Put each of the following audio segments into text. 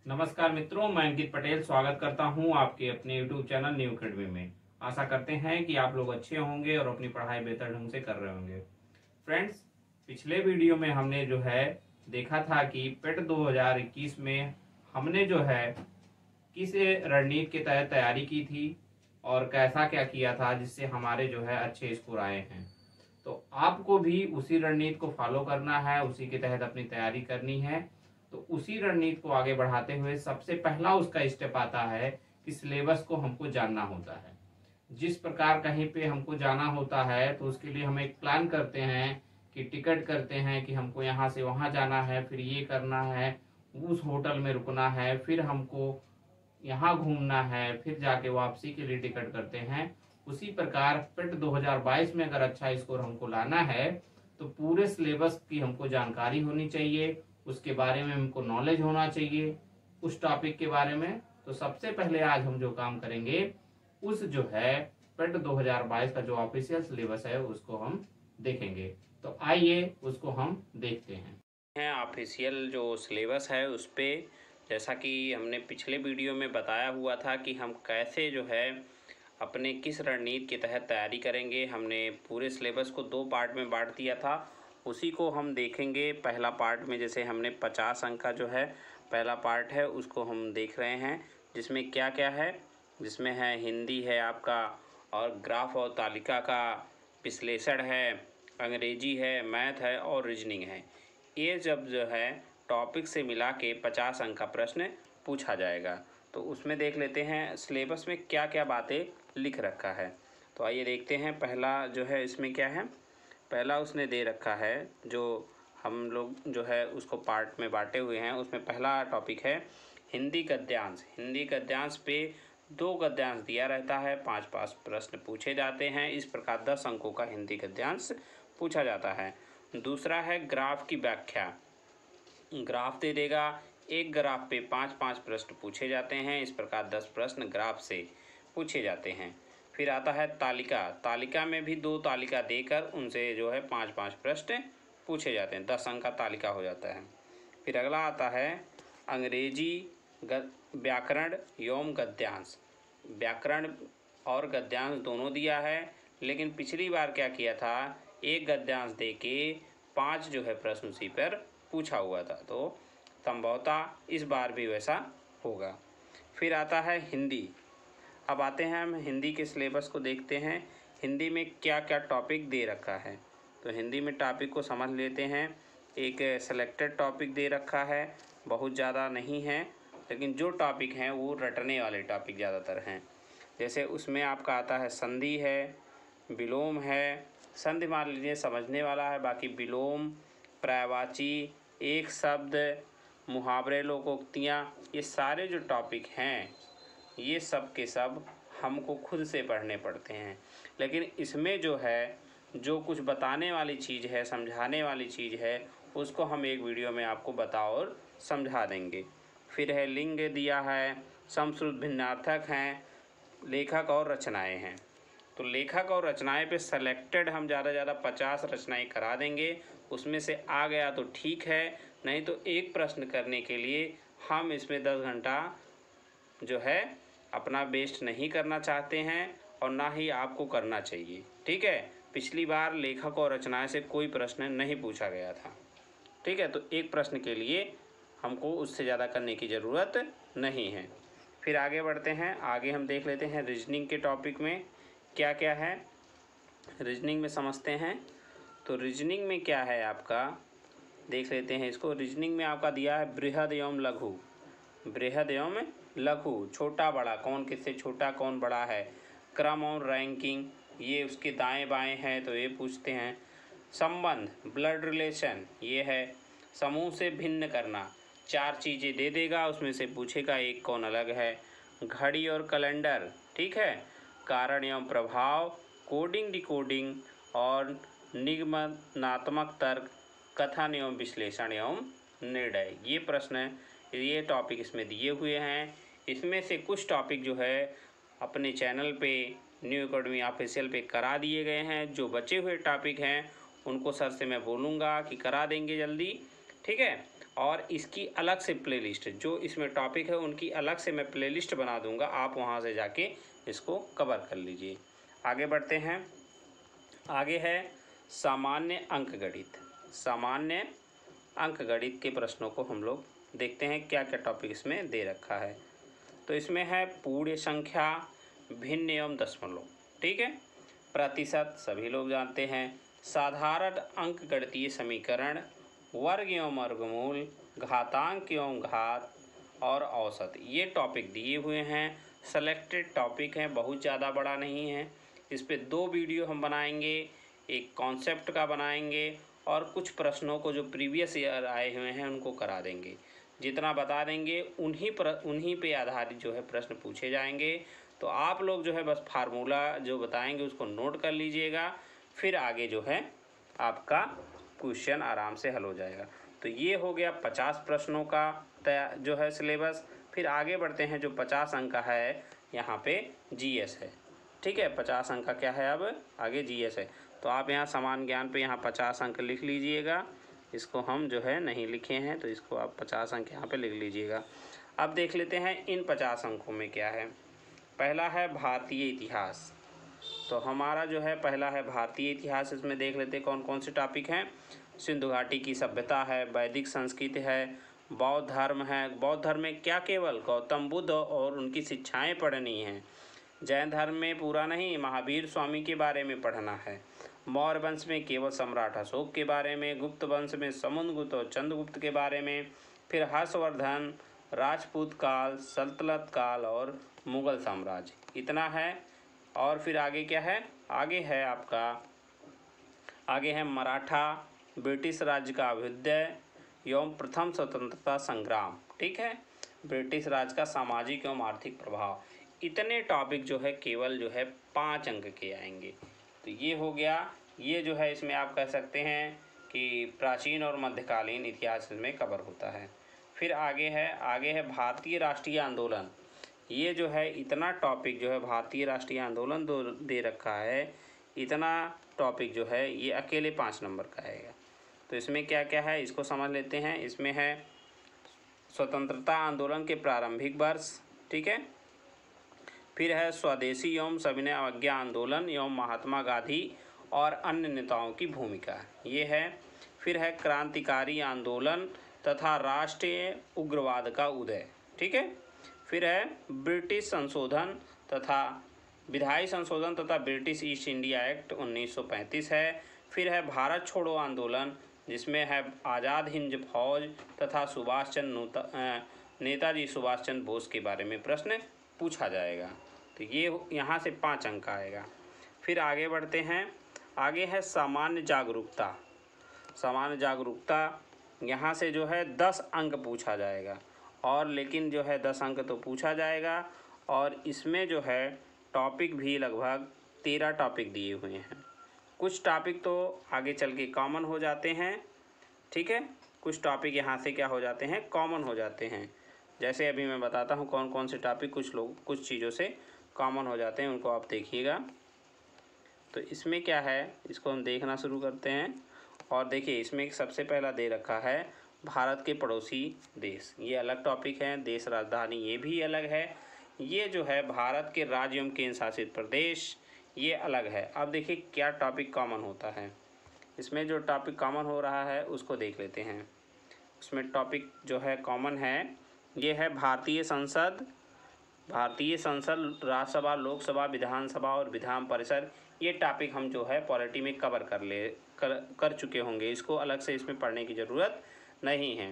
नमस्कार मित्रों, मैं अंकित पटेल स्वागत करता हूं आपके अपने YouTube चैनल न्यू अकेडमी में। आशा करते हैं कि आप लोग अच्छे होंगे और अपनी पढ़ाई बेहतर ढंग से कर रहे होंगे। फ्रेंड्स, पिछले वीडियो में हमने जो है देखा था कि पेट 2021 में हमने जो है किस रणनीति के तहत तैयारी की थी और कैसा क्या किया था जिससे हमारे जो है अच्छे स्कोर आए हैं। तो आपको भी उसी रणनीति को फॉलो करना है, उसी के तहत अपनी तैयारी करनी है। तो उसी रणनीति को आगे बढ़ाते हुए सबसे पहला उसका स्टेप आता है कि सिलेबस को हमको जानना होता है। जिस प्रकार कहीं पे हमको जाना होता है तो उसके लिए हम एक प्लान करते हैं कि टिकट करते हैं कि हमको यहाँ से वहां जाना है, फिर ये करना है, उस होटल में रुकना है, फिर हमको यहाँ घूमना है, फिर जाके वापसी के लिए टिकट करते हैं। उसी प्रकार पेट 2022 में अगर अच्छा स्कोर हमको लाना है तो पूरे सिलेबस की हमको जानकारी होनी चाहिए, उसके बारे में हमको नॉलेज होना चाहिए उस टॉपिक के बारे में। तो सबसे पहले आज हम जो काम करेंगे उस जो है पेट 2022 का जो ऑफिशियल सिलेबस है उसको हम देखेंगे। तो आइए उसको हम देखते हैं। ऑफिशियल जो सिलेबस है उस पे जैसा कि हमने पिछले वीडियो में बताया हुआ था कि हम कैसे जो है अपने किस रणनीति के तहत तैयारी करेंगे। हमने पूरे सिलेबस को 2 पार्ट में बांट दिया था, उसी को हम देखेंगे। पहला पार्ट में जैसे हमने 50 अंक का जो है पहला पार्ट है उसको हम देख रहे हैं, जिसमें क्या क्या है। जिसमें है हिंदी है आपका, और ग्राफ और तालिका का विश्लेषण है, अंग्रेजी है, मैथ है और रीजनिंग है। ये जब जो है टॉपिक से मिला के 50 अंक का प्रश्न पूछा जाएगा। तो उसमें देख लेते हैं सिलेबस में क्या क्या बातें लिख रखा है। तो आइए देखते हैं पहला जो है इसमें क्या है। पहला उसने दे रखा है, जो हम लोग जो है उसको पार्ट में बांटे हुए हैं। उसमें पहला टॉपिक है हिंदी गद्यांश। हिंदी गद्यांश पे 2 गद्यांश दिया रहता है, 5-5 प्रश्न पूछे जाते हैं। इस प्रकार 10 अंकों का हिंदी गद्यांश पूछा जाता है। दूसरा है ग्राफ की व्याख्या। ग्राफ दे देगा, एक ग्राफ पे 5-5 प्रश्न पूछे जाते हैं। इस प्रकार 10 प्रश्न ग्राफ से पूछे जाते हैं। फिर आता है तालिका। तालिका में भी 2 तालिका देकर उनसे जो है 5-5 प्रश्न पूछे जाते हैं। 10 अंक का तालिका हो जाता है। फिर अगला आता है अंग्रेजी व्याकरण एवं गद्यांश। व्याकरण और गद्यांश दोनों दिया है, लेकिन पिछली बार क्या किया था, एक गद्यांश दे के 5 जो है प्रश्न उसी पर पूछा हुआ था। तो संभवतः इस बार भी वैसा होगा। फिर आता है हिंदी। अब आते हैं हम हिंदी के सिलेबस को देखते हैं, हिंदी में क्या क्या टॉपिक दे रखा है। तो हिंदी में टॉपिक को समझ लेते हैं। एक सेलेक्टेड टॉपिक दे रखा है, बहुत ज़्यादा नहीं है, लेकिन जो टॉपिक हैं वो रटने वाले टॉपिक ज़्यादातर हैं। जैसे उसमें आपका आता है संधि है, विलोम है। संधि मान लीजिए समझने वाला है, बाकी विलोम, पर्यायवाची, एक शब्द, मुहावरे, लोकोक्तियाँ, ये सारे जो टॉपिक हैं ये सब के सब हमको खुद से पढ़ने पड़ते हैं। लेकिन इसमें जो है जो कुछ बताने वाली चीज़ है, समझाने वाली चीज़ है, उसको हम एक वीडियो में आपको बता और समझा देंगे। फिर है लिंग दिया है, समश्रुत भिन्नार्थक हैं, लेखक और रचनाएं हैं। तो लेखक और रचनाएं पे सेलेक्टेड हम ज़्यादा 50 रचनाएं करा देंगे। उसमें से आ गया तो ठीक है, नहीं तो एक प्रश्न करने के लिए हम इसमें 10 घंटा जो है अपना वेस्ट नहीं करना चाहते हैं, और ना ही आपको करना चाहिए। ठीक है, पिछली बार लेखक और रचनाएं से कोई प्रश्न नहीं पूछा गया था। ठीक है, तो एक प्रश्न के लिए हमको उससे ज़्यादा करने की ज़रूरत नहीं है। फिर आगे बढ़ते हैं, आगे हम देख लेते हैं रीजनिंग के टॉपिक में क्या क्या है। रीजनिंग में समझते हैं। तो रीजनिंग में क्या है आपका, देख लेते हैं इसको। रीजनिंग में आपका दिया है बृहद एवं लघु। बृहद एवं लघु, छोटा बड़ा, कौन किससे छोटा कौन बड़ा है। क्रम और रैंकिंग, ये उसके दाएं बाएं हैं तो ये पूछते हैं। संबंध, ब्लड रिलेशन, ये है। समूह से भिन्न करना, 4 चीज़ें दे देगा, उसमें से पूछेगा एक कौन अलग है। घड़ी और कैलेंडर, ठीक है। कारण एवं प्रभाव, कोडिंग डिकोडिंग और निगमनात्मक तर्क, कथन एवं विश्लेषण एवं निर्णय, ये प्रश्न, ये टॉपिक इसमें दिए हुए हैं। इसमें से कुछ टॉपिक जो है अपने चैनल पे न्यू अकेडमी ऑफिशियल पे करा दिए गए हैं। जो बचे हुए टॉपिक हैं उनको सर से मैं बोलूँगा कि करा देंगे जल्दी। ठीक है, और इसकी अलग से प्लेलिस्ट, जो इसमें टॉपिक है उनकी अलग से मैं प्लेलिस्ट बना दूंगा, आप वहां से जाके इसको कवर कर लीजिए। आगे बढ़ते हैं। आगे है सामान्य अंकगणित। सामान्य अंकगणित के प्रश्नों को हम लोग देखते हैं क्या क्या टॉपिक इसमें दे रखा है। तो इसमें है पूर्ण संख्या, भिन्न एवं दशमलव, ठीक है, प्रतिशत सभी लोग जानते हैं, साधारण अंकगणितीय समीकरण, वर्ग एवं वर्गमूल, घातांक एवं घात और औसत, ये टॉपिक दिए हुए हैं। सेलेक्टेड टॉपिक हैं, बहुत ज़्यादा बड़ा नहीं है। इस पे 2 वीडियो हम बनाएंगे, एक कॉन्सेप्ट का बनाएंगे और कुछ प्रश्नों को जो प्रीवियस ईयर आए हुए हैं उनको करा देंगे। जितना बता देंगे उन्हीं पे आधारित जो है प्रश्न पूछे जाएंगे। तो आप लोग जो है बस फार्मूला जो बताएंगे उसको नोट कर लीजिएगा, फिर आगे जो है आपका क्वेश्चन आराम से हल हो जाएगा। तो ये हो गया 50 प्रश्नों का जो है सिलेबस। फिर आगे बढ़ते हैं, जो 50 अंक का है यहाँ पे जीएस है, ठीक है। 50 अंक का क्या है, अब आगे जीएस है। तो आप यहाँ समान ज्ञान पे यहाँ 50 अंक लिख लीजिएगा। इसको हम जो है नहीं लिखे हैं, तो इसको आप 50 अंक यहाँ पे लिख लीजिएगा। अब देख लेते हैं इन 50 अंकों में क्या है। पहला है भारतीय इतिहास। तो हमारा जो है पहला है भारतीय इतिहास। इसमें देख लेते हैं कौन कौन से टॉपिक हैं। सिंधु घाटी की सभ्यता है, वैदिक संस्कृति है, बौद्ध धर्म है। बौद्ध धर्म में क्या केवल गौतम बुद्ध और उनकी शिक्षाएं पढ़नी हैं। जैन धर्म में पूरा नहीं, महावीर स्वामी के बारे में पढ़ना है। मौर्य वंश में केवल सम्राट अशोक के बारे में, गुप्त वंश में समुद्रगुप्त और चंद्रगुप्त के बारे में, फिर हर्षवर्धन, राजपूत काल, सल्तनत काल और मुगल साम्राज्य, इतना है। और फिर आगे क्या है, आगे है आपका, आगे है मराठा, ब्रिटिश राज्य का अभ्युदय एवं प्रथम स्वतंत्रता संग्राम, ठीक है, ब्रिटिश राज का सामाजिक एवं आर्थिक प्रभाव। इतने टॉपिक जो है केवल जो है 5 अंक के आएंगे। तो ये हो गया, ये जो है इसमें आप कह सकते हैं कि प्राचीन और मध्यकालीन इतिहास में कवर होता है। फिर आगे है भारतीय राष्ट्रीय आंदोलन। ये जो है इतना टॉपिक जो है भारतीय राष्ट्रीय आंदोलन दो दे रखा है, इतना टॉपिक जो है ये अकेले 5 नंबर का आएगा। तो इसमें क्या क्या है इसको समझ लेते हैं। इसमें है स्वतंत्रता आंदोलन के प्रारंभिक वर्ष, ठीक है। फिर है स्वदेशी एवं सविनय अवज्ञा आंदोलन एवं महात्मा गांधी और अन्य नेताओं की भूमिका, ये है। फिर है क्रांतिकारी आंदोलन तथा राष्ट्रीय उग्रवाद का उदय, ठीक है। फिर है ब्रिटिश संशोधन तथा विधायी संशोधन तथा ब्रिटिश ईस्ट इंडिया एक्ट 1935 है। फिर है भारत छोड़ो आंदोलन, जिसमें है आज़ाद हिंद फौज तथा नेताजी सुभाष चंद्र बोस के बारे में प्रश्न पूछा जाएगा। तो ये यहाँ से 5 अंक आएगा। फिर आगे बढ़ते हैं, आगे है सामान्य जागरूकता। सामान्य जागरूकता यहाँ से जो है 10 अंक पूछा जाएगा, और लेकिन जो है 10 अंक तो पूछा जाएगा, और इसमें जो है टॉपिक भी लगभग 13 टॉपिक दिए हुए हैं। कुछ टॉपिक तो आगे चल के कॉमन हो जाते हैं, ठीक है, कुछ टॉपिक यहाँ से क्या हो जाते हैं, कॉमन हो जाते हैं। जैसे अभी मैं बताता हूँ कौन कौन से टॉपिक कुछ चीज़ों से कॉमन हो जाते हैं, उनको आप देखिएगा। तो इसमें क्या है, इसको हम देखना शुरू करते हैं। और देखिए इसमें सबसे पहला दे रखा है भारत के पड़ोसी देश, ये अलग टॉपिक है। देश राजधानी ये भी अलग है। ये जो है भारत के राज्य एवं केंद्र शासित प्रदेश, ये अलग है। अब देखिए क्या टॉपिक कॉमन होता है। इसमें जो टॉपिक कॉमन हो रहा है उसको देख लेते हैं। उसमें टॉपिक जो है कॉमन है, ये है भारतीय संसद, राज्यसभा, लोकसभा, विधानसभा और विधान परिषद। ये टॉपिक हम जो है पॉलिटी में कवर कर चुके होंगे, इसको अलग से इसमें पढ़ने की ज़रूरत नहीं है।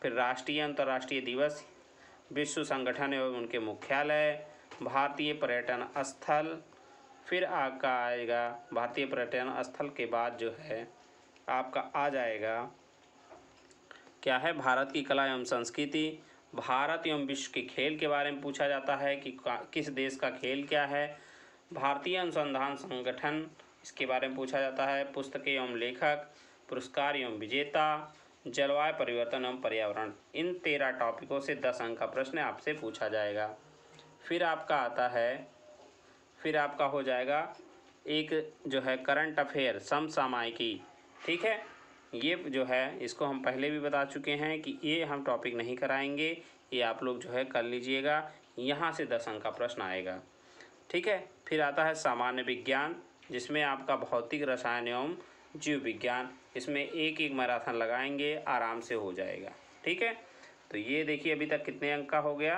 फिर राष्ट्रीय अंतर्राष्ट्रीय दिवस, विश्व संगठन एवं उनके मुख्यालय, भारतीय पर्यटन स्थल। फिर आपका आएगा भारतीय पर्यटन स्थल के बाद जो है आपका आ जाएगा क्या है, भारत की कला एवं संस्कृति, भारत एवं विश्व के खेल के बारे में पूछा जाता है कि किस देश का खेल क्या है। भारतीय अनुसंधान संगठन, इसके बारे में पूछा जाता है। पुस्तकें एवं लेखक, पुरस्कार एवं विजेता, जलवायु परिवर्तन एवं पर्यावरण। इन 13 टॉपिकों से 10 अंक का प्रश्न आपसे पूछा जाएगा। फिर आपका आता है, फिर आपका हो जाएगा एक जो है करंट अफेयर, समसामयिकी, ठीक है। ये जो है इसको हम पहले भी बता चुके हैं कि ये हम टॉपिक नहीं कराएंगे, ये आप लोग जो है कर लीजिएगा। यहाँ से 10 अंक का प्रश्न आएगा, ठीक है। फिर आता है सामान्य विज्ञान, जिसमें आपका भौतिक, रसायन एवं जीव विज्ञान। इसमें एक एक मैराथन लगाएंगे, आराम से हो जाएगा, ठीक है। तो ये देखिए अभी तक कितने अंक का हो गया,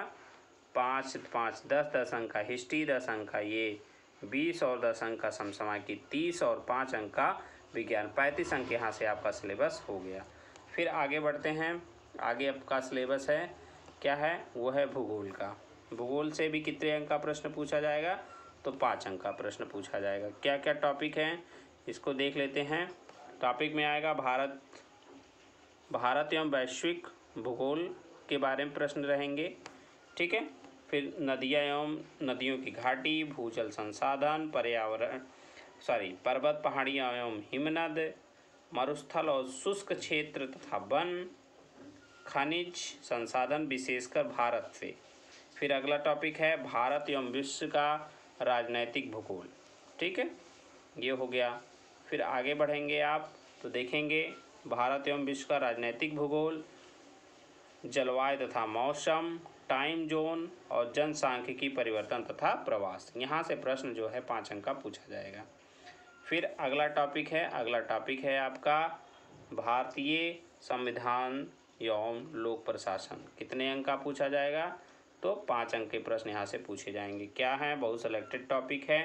5 5 10 10 अंक का हिस्ट्री, 10 अंक का ये 20 और 10 अंक का समसामयिक की 30 और 5 अंक का विज्ञान, 35 अंक यहाँ से आपका सिलेबस हो गया। फिर आगे बढ़ते हैं, आगे आपका सिलेबस है क्या है, वो है भूगोल का। भूगोल से भी कितने अंक का प्रश्न पूछा जाएगा, तो 5 अंक का प्रश्न पूछा जाएगा। क्या क्या टॉपिक हैं इसको देख लेते हैं। टॉपिक में आएगा भारत एवं वैश्विक भूगोल के बारे में प्रश्न रहेंगे, ठीक है। फिर नदियाँ एवं नदियों की घाटी, भूजल संसाधन, पर्वत, पहाड़ियाँ एवं हिमनद, मरुस्थल और शुष्क क्षेत्र तथा वन, खनिज संसाधन विशेषकर भारत से। फिर अगला टॉपिक है भारत एवं विश्व का राजनैतिक भूगोल, ठीक है, ये हो गया। फिर आगे बढ़ेंगे आप तो देखेंगे भारत एवं विश्व का राजनैतिक भूगोल, जलवायु तथा मौसम, टाइम जोन और जनसांख्यिकी परिवर्तन तथा प्रवास। यहाँ से प्रश्न जो है 5 अंक का पूछा जाएगा। फिर अगला टॉपिक है आपका भारतीय संविधान एवं लोक प्रशासन। कितने अंक का पूछा जाएगा, तो 5 अंक के प्रश्न यहाँ से पूछे जाएंगे। क्या है, बहुत सेलेक्टेड टॉपिक है।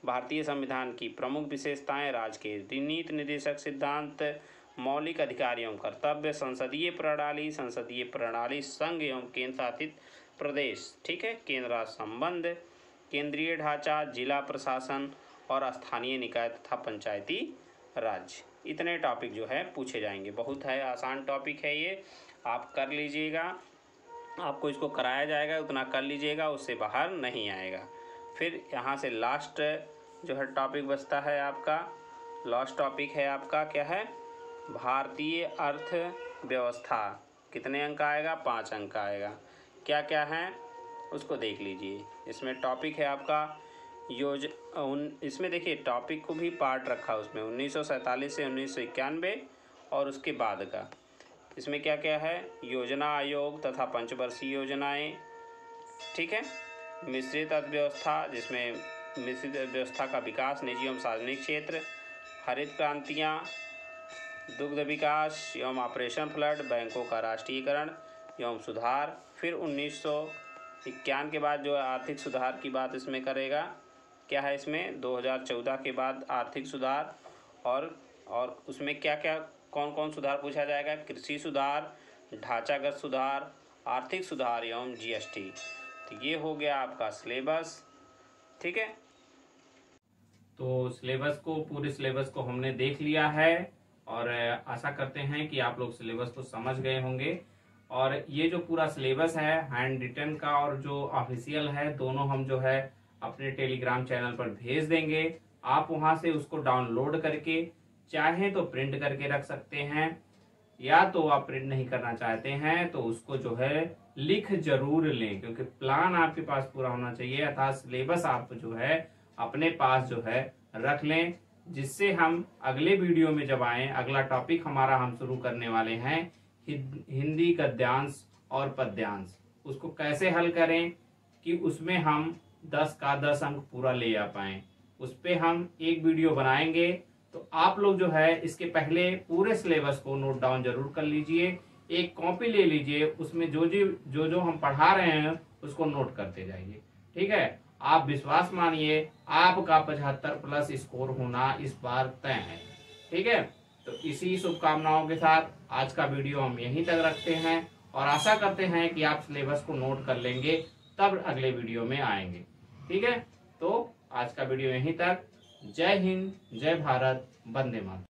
भारतीय संविधान की प्रमुख विशेषताएं, राज्य के नीति निर्देशक सिद्धांत, मौलिक अधिकार एवं कर्तव्य, संसदीय प्रणाली, संघ एवं केंद्र शासित प्रदेश, ठीक है, केंद्र राज्य संबंध, केंद्रीय ढांचा, जिला प्रशासन और स्थानीय निकाय तथा पंचायती राज। इतने टॉपिक जो है पूछे जाएंगे। बहुत है, आसान टॉपिक है ये, आप कर लीजिएगा। आपको इसको कराया जाएगा, उतना कर लीजिएगा, उससे बाहर नहीं आएगा। फिर यहाँ से लास्ट जो है टॉपिक बचता है आपका, लास्ट टॉपिक है आपका क्या है, भारतीय अर्थव्यवस्था। कितने अंक आएगा, 5 अंक का आएगा। क्या क्या है उसको देख लीजिए। इसमें टॉपिक है आपका इसमें देखिए टॉपिक को भी पार्ट रखा है उसमें 1947 से 1991 और उसके बाद का। इसमें क्या क्या है, योजना आयोग तथा पंचवर्षीय योजनाएं, ठीक है। मिश्रित अर्थव्यवस्था, जिसमें मिश्रित अर्थव्यवस्था का विकास, निजी एवं सार्वजनिक क्षेत्र, हरित क्रांतियाँ, दुग्ध विकास एवं ऑपरेशन फ्लड, बैंकों का राष्ट्रीयकरण एवं सुधार। फिर 1951 के बाद जो आर्थिक सुधार की बात इसमें करेगा। क्या है इसमें, 2014 के बाद आर्थिक सुधार और उसमें क्या क्या कौन कौन सुधार पूछा जाएगा, कृषि सुधार, ढांचागत सुधार, आर्थिक सुधार एवं जीएसटी। तो ये हो गया आपका सिलेबस, ठीक है। तो पूरे सिलेबस को हमने देख लिया है और आशा करते हैं कि आप लोग सिलेबस को समझ गए होंगे। और ये जो पूरा सिलेबस है हैंड रिटन का और जो ऑफिशियल है, दोनों हम जो है अपने टेलीग्राम चैनल पर भेज देंगे। आप वहां से उसको डाउनलोड करके चाहे तो प्रिंट करके रख सकते हैं, या तो आप प्रिंट नहीं करना चाहते हैं तो उसको जो है लिख जरूर लें, क्योंकि प्लान आपके पास पूरा होना चाहिए, अर्थात सिलेबस आप जो है अपने पास जो है रख लें, जिससे हम अगले वीडियो में जब आए, अगला टॉपिक हमारा हम शुरू करने वाले हैं हिंदी गद्यांश और पद्यांश। उसको कैसे हल करें कि उसमें हम 10 का 10 अंक पूरा ले आ पाए, उस पे हम एक वीडियो बनाएंगे। तो आप लोग जो है इसके पहले पूरे सिलेबस को नोट डाउन जरूर कर लीजिए, एक कॉपी ले लीजिए, उसमें जो हम पढ़ा रहे हैं उसको नोट करते जाइए, ठीक है। आप विश्वास मानिए आपका 75 प्लस स्कोर होना इस बार तय है, ठीक है। तो इसी शुभकामनाओं के साथ आज का वीडियो हम यहीं तक रखते हैं और आशा करते हैं कि आप सिलेबस को नोट कर लेंगे, तब अगले वीडियो में आएंगे, ठीक है। तो आज का वीडियो यहीं तक। जय हिंद, जय भारत, वंदे मातरम।